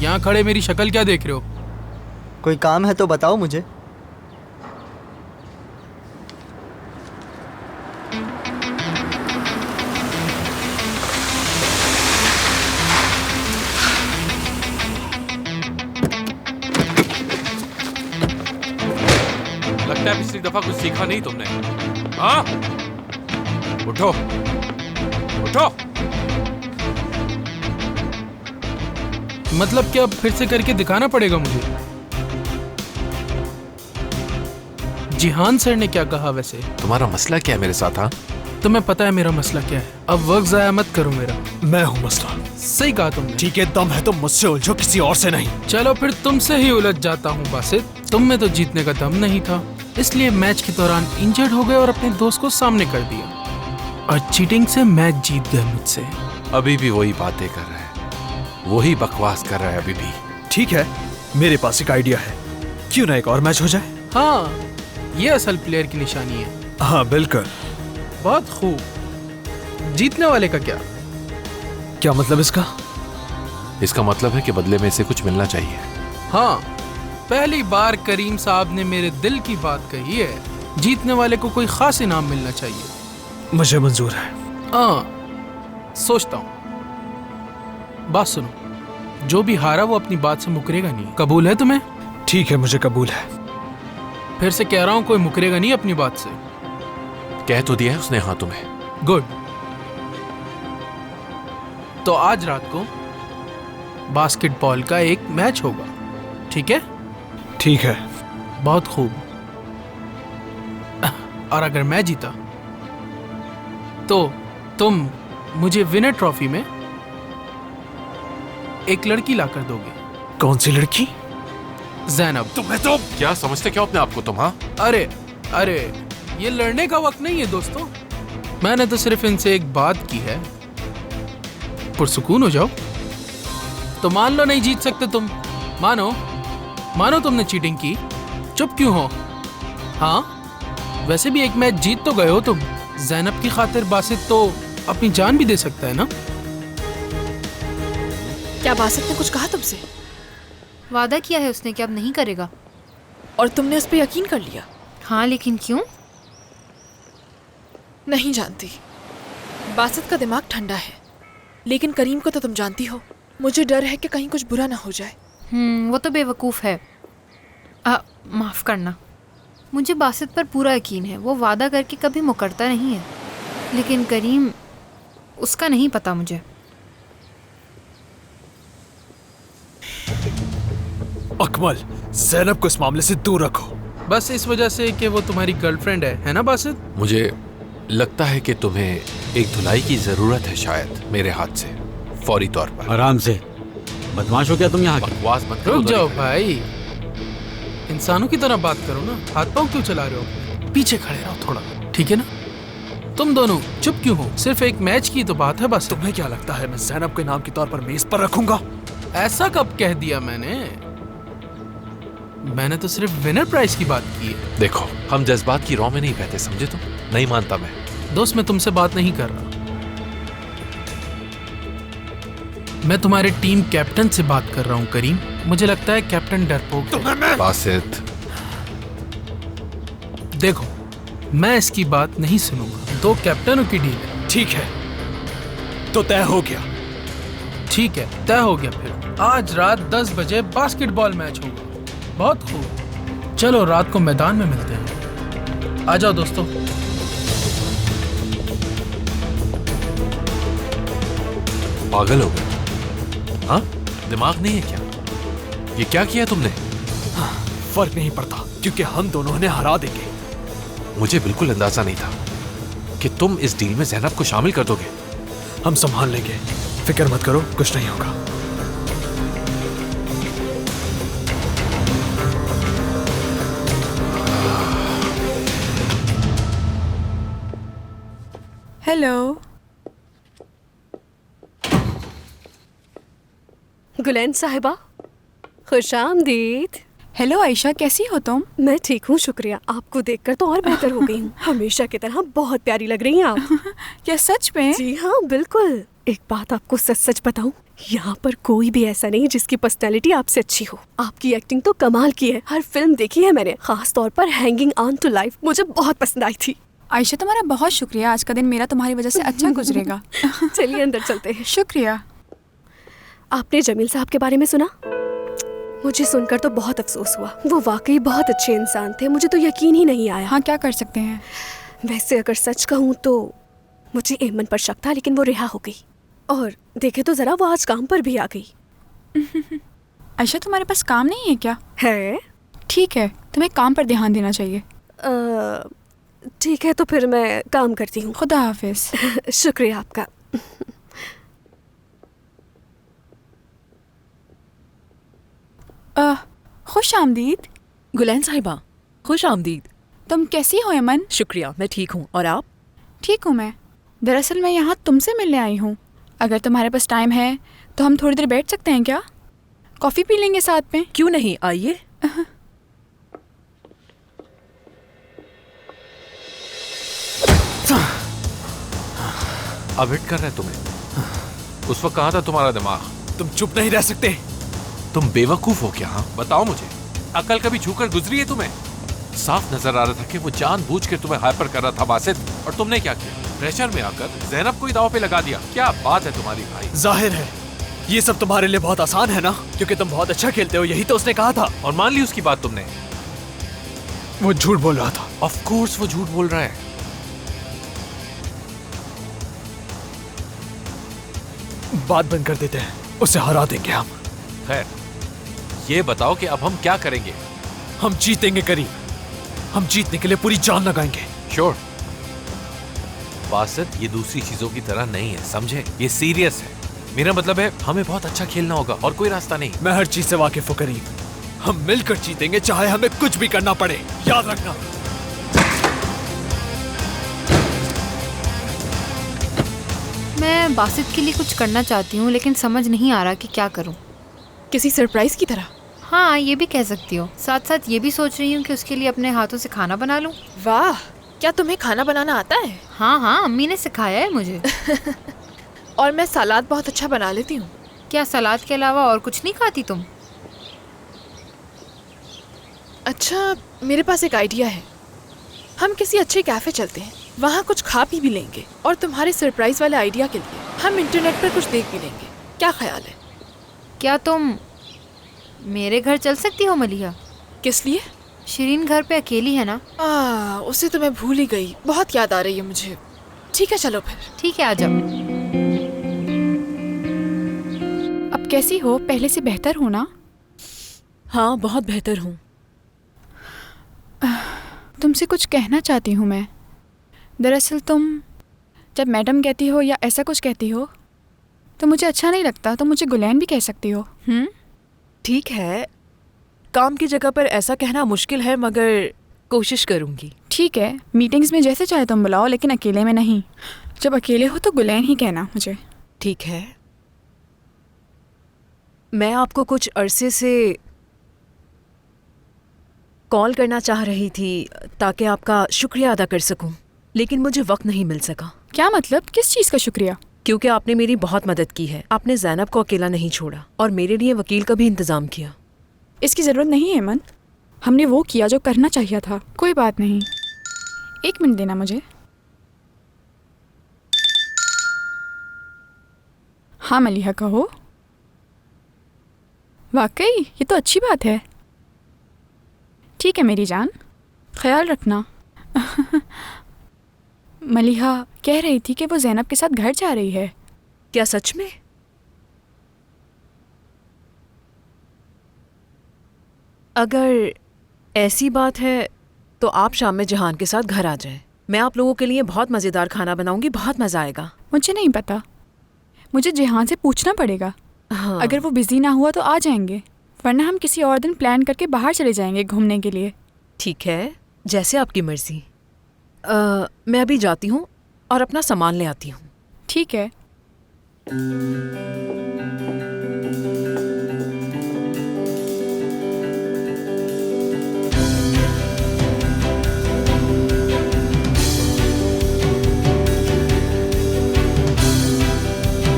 यहाँ खड़े मेरी शक्ल क्या देख रहे हो? कोई काम है तो बताओ मुझे। लगता है पिछली दफा कुछ सीखा नहीं तुमने। हाँ, उठो उठो। मतलब क्या फिर से करके दिखाना पड़ेगा मुझे? जिहान सर ने क्या कहा वैसे? तुम्हारा मसला क्या है मेरे साथ? हाँ, तुम्हें पता है मेरा मसला क्या है। अब वक्त जाया मत करो मेरा। मैं हूँ मसला। सही कहा तुमने। ठीक है, दम है तो मुझसे उलझो, किसी और से नहीं। चलो फिर तुमसे ही उलझ जाता हूँ बासित। तुम में तो जीतने का दम नहीं था, इसलिए मैच के दौरान इंजर्ड हो गए और अपने दोस्त को सामने कर दिया और चीटिंग से मैच जीत गए मुझसे। अभी भी वही बातें कर रहा है, वही बकवास कर रहा है अभी भी। ठीक है, मेरे पास एक आइडिया है, क्यों ना एक और मैच हो जाए? हाँ, ये असल प्लेयर की निशानी है। हाँ बिल्कुल। बहुत खूब। जीतने वाले का क्या? क्या मतलब इसका? इसका मतलब है कि बदले में इसे कुछ मिलना चाहिए। हाँ, पहली बार करीम साहब ने मेरे दिल की बात कही है। जीतने वाले को कोई खास इनाम मिलना चाहिए। मुझे मंजूर है। हाँ, सोचता हूँ। बात सुनो, जो भी हारा वो अपनी बात से मुकरेगा नहीं। कबूल है तुम्हें? ठीक है, मुझे कबूल है। फिर से कह रहा हूँ, कोई मुकरेगा नहीं अपनी बात से। कह तो दिया है उसने हाँ तुम्हें। गुड। तो आज रात को बास्केटबॉल का एक मैच होगा, ठीक है? ठीक है। बहुत खूब। और अगर मैं जीता तो तुम मुझे विनर ट्रॉफी में एक लड़की लाकर दोगे। कौन सी लड़की? ज़ैनब। तुम्हें तो क्या समझते क्या अपने आप को तुम? हाँ, अरे ये लड़ने का वक्त नहीं है दोस्तों। मैंने तो सिर्फ इनसे एक बात की है, पुरसुकून हो जाओ। तो मान लो नहीं जीत सकते तुम, मानो तुमने चीटिंग की, चुप क्यों हो? हाँ, वैसे भी एक मैच जीत तो गए हो तुम। ज़ैनब की खातिर बासित तो अपनी जान भी दे सकता है ना? क्या बासित ने कुछ कहा तुमसे? वादा किया है उसने कि अब नहीं करेगा। और तुमने उस पर यकीन कर लिया? हाँ, लेकिन क्यों? नहीं जानती। बासित का दिमाग ठंडा है, लेकिन करीम को तो तुम जानती हो। मुझे डर है कि कहीं कुछ बुरा ना हो जाए। वो तो बेवकूफ़ है। माफ़ करना। मुझे बासित पर पूरा यकीन है, वो वादा करके कभी मुकरता नहीं है। लेकिन करीम, उसका नहीं पता मुझे। अकमल, ज़ैनब को इस मामले से दूर रखो। बस इस वजह से कि वो तुम्हारी गर्लफ्रेंड है ना बासित? मुझे लगता है कि तुम्हें एक धुलाई की जरूरत है शायद मेरे हाथ से, फौरी तौर पर। आराम से, बदमाश हो क्या तुम यहाँ? बकवास मत करो। रुक जाओ भाई, इंसानों की तरह बात करो ना। हाथ पांव क्यों चला रहे हो? पीछे खड़े रहो थोड़ा, ठीक है ना? तुम दोनों चुप क्यों हो? सिर्फ एक मैच की तो बात है बस। तुम्हें क्या लगता है मैं ज़ैनब के नाम के तौर पर मेज पर रखूंगा? ऐसा कब कह दिया मैंने तो सिर्फ विनर प्राइज की बात की है। देखो, हम जज्बात की रौ में नहीं बहते, समझे तुम? नहीं मानता मैं। दोस्त, मैं तुमसे बात नहीं कर रहा, मैं तुम्हारे टीम कैप्टन से बात कर रहा हूँ करीम। मुझे लगता है कैप्टन डरपोक है। बासित, देखो, मैं इसकी बात नहीं सुनूंगा। दो कैप्टनों की डील है। ठीक है, तो तय हो गया। ठीक है, तय हो गया। फिर आज रात 10 बजे बास्केटबॉल मैच होगा। बहुत खूब, चलो रात को मैदान में मिलते हैं। आ जाओ दोस्तों। पागल हो गए? हाँ, दिमाग नहीं है क्या? ये क्या किया तुमने? फर्क नहीं पड़ता, क्योंकि हम दोनों इन्हें हरा देंगे। मुझे बिल्कुल अंदाजा नहीं था कि तुम इस डील में ज़ैनब को शामिल कर दोगे। हम संभाल लेंगे, फिक्र मत करो, कुछ नहीं होगा। हेलो गुलैन साहिबा, खुशामदीद। हेलो आयशा, कैसी हो तुम? मैं ठीक हूँ, शुक्रिया। आपको देखकर तो और बेहतर हो गई हूँ। हमेशा की तरह बहुत प्यारी लग रही हैं आप। क्या सच में? जी हाँ, बिल्कुल। एक बात आपको सच सच बताऊं, यहाँ पर कोई भी ऐसा नहीं जिसकी पर्सनैलिटी आपसे अच्छी हो। आपकी एक्टिंग तो कमाल की है। हर फिल्म देखी है मैंने, खास तौर पर हैंगिंग ऑन टू लाइफ मुझे बहुत पसंद आई थी। आयशा तुम्हारा बहुत शुक्रिया, आज का दिन मेरा तुम्हारी वजह से अच्छा गुजरेगा। चलिए अंदर चलते हैं। शुक्रिया। आपने जमील साहब के बारे में सुना? मुझे सुनकर तो बहुत अफसोस हुआ। वो वाकई बहुत अच्छे इंसान थे, मुझे तो यकीन ही नहीं आया। हाँ, क्या कर सकते हैं। वैसे अगर सच कहूँ तो मुझे एमन पर शक था, लेकिन वो रिहा हो गई। और देखे तो जरा, वो आज काम पर भी आ गई। आयशा तुम्हारे पास काम नहीं है क्या? है। ठीक है, तुम्हें काम पर ध्यान देना चाहिए। ठीक है, तो फिर मैं काम करती हूँ। खुदा हाफिज। शुक्रिया आपका। खुश आमदीद। गुलैन साहिबा, खुश आमदीद। तुम कैसी हो अमन? शुक्रिया, मैं ठीक हूँ। और आप? ठीक हूँ मैं। दरअसल मैं यहाँ तुमसे मिलने आई हूँ। अगर तुम्हारे पास टाइम है तो हम थोड़ी देर बैठ सकते हैं क्या? कॉफ़ी पी लेंगे साथ में। क्यों नहीं, आइए। अब हिट कर रहा है तुम्हें। उस वक्त कहाँ था तुम्हारा दिमाग? तुम चुप नहीं रह सकते। तुम बेवकूफ हो क्या? हाँ, बताओ मुझे, अकल कभी छूकर गुजरी है तुम्हें? साफ नजर आ रहा था कि वो जानबूझ के तुम्हें हाइपर कर रहा था बासित, और तुमने क्या किया? प्रेशर में आकर ज़ैनब को ही दांव पे लगा दिया। क्या बात है तुम्हारी भाई? जाहिर है ये सब तुम्हारे लिए बहुत आसान है ना, क्योंकि तुम बहुत अच्छा खेलते हो, यही तो उसने कहा था। और मान ली उसकी बात तुमने? वो झूठ बोल रहा था। ऑफ कोर्स वो झूठ बोल रहा है। बात बंद कर देते हैं, उसे हरा देंगे हम। खैर, ये बताओ कि अब हम क्या करेंगे? हम जीतेंगे करीम, हम जीतने के लिए पूरी जान लगाएंगे। श्योर। बासित, ये दूसरी चीजों की तरह नहीं है, समझे? ये सीरियस है। मेरा मतलब है हमें बहुत अच्छा खेलना होगा और कोई रास्ता नहीं। मैं हर चीज से वाकिफ हूँ करीम, हम मिलकर जीतेंगे, चाहे हमें कुछ भी करना पड़े, याद रखना। मैं बासित के लिए कुछ करना चाहती हूँ, लेकिन समझ नहीं आ रहा कि क्या करूँ। किसी सरप्राइज की तरह? हाँ, ये भी कह सकती हो। साथ साथ ये भी सोच रही हूँ कि उसके लिए अपने हाथों से खाना बना लूँ। वाह, क्या तुम्हें खाना बनाना आता है? हाँ हाँ, अम्मी ने सिखाया है मुझे। और मैं सलाद बहुत अच्छा बना लेती हूँ। क्या सलाद के अलावा और कुछ नहीं खाती तुम? अच्छा, मेरे पास एक आइडिया है। हम किसी अच्छे कैफे चलते हैं, वहाँ कुछ खा पी भी लेंगे, और तुम्हारे सरप्राइज वाले आइडिया के लिए हम इंटरनेट पर कुछ देख भी लेंगे। क्या ख्याल है? क्या तुम मेरे घर चल सकती हो मलिहा? किस लिए? शिरीन घर पे अकेली है ना। उसे तो मैं भूल ही गई, बहुत याद आ रही है मुझे। ठीक है, चलो फिर। ठीक है, आ जाओ। अब कैसी हो? पहले से बेहतर हो ना? हाँ, बहुत बेहतर हूँ। तुमसे कुछ कहना चाहती हूँ मैं। दरअसल तुम जब मैडम कहती हो या ऐसा कुछ कहती हो तो मुझे अच्छा नहीं लगता, तो मुझे गुलैन भी कह सकती हो। ठीक है, काम की जगह पर ऐसा कहना मुश्किल है, मगर कोशिश करूँगी। ठीक है, मीटिंग्स में जैसे चाहे तुम बुलाओ, लेकिन अकेले में नहीं। जब अकेले हो तो गुलैन ही कहना मुझे। ठीक है। मैं आपको कुछ अरसे से कॉल करना चाह रही थी ताकि आपका शुक्रिया अदा कर सकूं, लेकिन मुझे वक्त नहीं मिल सका। क्या मतलब? किस चीज़ का शुक्रिया? क्योंकि आपने मेरी बहुत मदद की है। आपने ज़ैनब को अकेला नहीं छोड़ा और मेरे लिए वकील का भी इंतज़ाम किया। इसकी ज़रूरत नहीं है अमन, हमने वो किया जो करना चाहिए था। कोई बात नहीं, 1 मिनट देना मुझे। हाँ मलिहा, कहो। वाकई ये तो अच्छी बात है। ठीक है मेरी जान, ख्याल रखना। मलिहा कह रही थी कि वो ज़ैनब के साथ घर जा रही है। क्या सच में? अगर ऐसी बात है तो आप शाम में जहान के साथ घर आ जाएं। मैं आप लोगों के लिए बहुत मज़ेदार खाना बनाऊंगी, बहुत मज़ा आएगा। मुझे नहीं पता, मुझे जहान से पूछना पड़ेगा। हाँ। अगर वो बिजी ना हुआ तो आ जाएंगे, वरना हम किसी और दिन प्लान करके बाहर चले जाएंगे घूमने के लिए। ठीक है, जैसे आपकी मर्जी। मैं अभी जाती हूँ और अपना सामान ले आती हूँ। ठीक है।